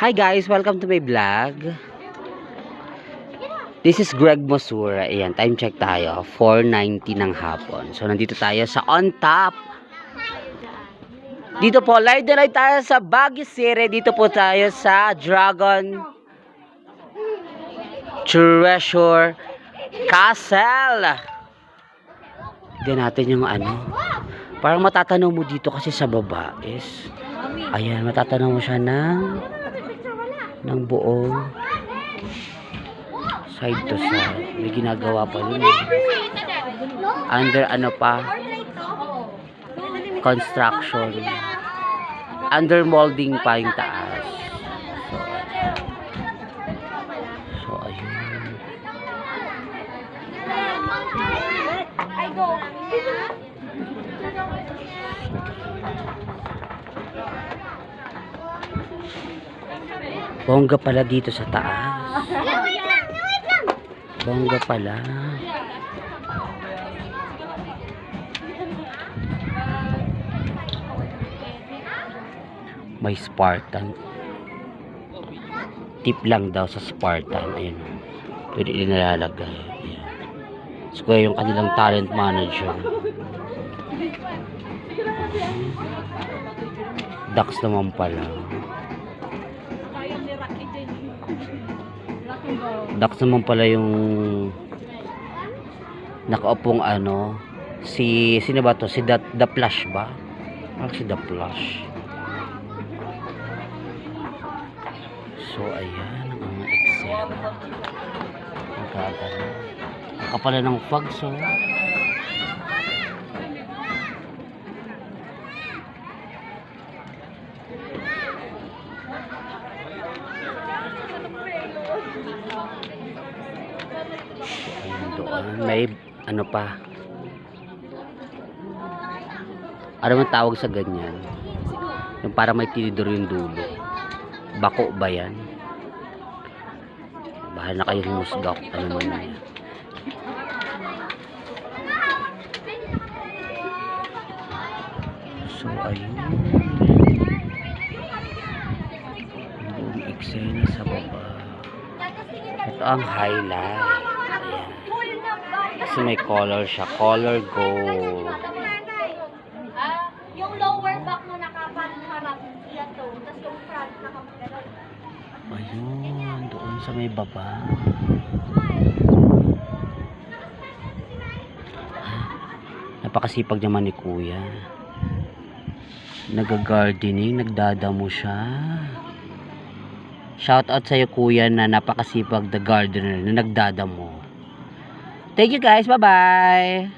Hi guys, welcome to my vlog. This is Greg Mosura. Ayan, time check tayo. 4:90 ng hapon. So, nandito tayo sa On Top. Dito po, live na live tayo sa Baguio City. Dito po tayo sa Dragon Treasure Castle. Tignan natin yung ano. Parang matatanaw mo dito kasi sa baba is, ayan, matatanaw mo siya ng buong side to side. May ginagawa pa rin. Under ano pa? Construction. Under molding pa yung taas. So ayun. Bongga pala dito sa taas. Bongga pala. May Spartan. Tip lang daw sa Spartan. Ayun. Pwede nilalagay. Ayan. So kaya yung kanilang talent manager. Ducks naman pala. Ducks naman pala yung nakaupong ano, sino ba to? Si The Flash ba? Parang si The Flash. So ayan ang mga eksena. Magkagano. Nakapala ng fog, so doon may ano pa, ano man tawag sa ganyan, yung para may tinidor yung dulo, bako ba yan? Bahala na kayo humusga kung ano man yan. So ayun yung eksena sa baba. Ito ang highlight. Ayan. Kasi may color siya. Color gold. Yung lower back mo nakapanharap yan to. Tapos yung front nakapagano'n. Ayun. Doon sa may baba. Napakasipag naman ni kuya. Nag-gardening. Nagdadamo siya. Shout out sa iyo kuya na napakasipag the gardener na nagdadamo. Thank you guys. Bye bye.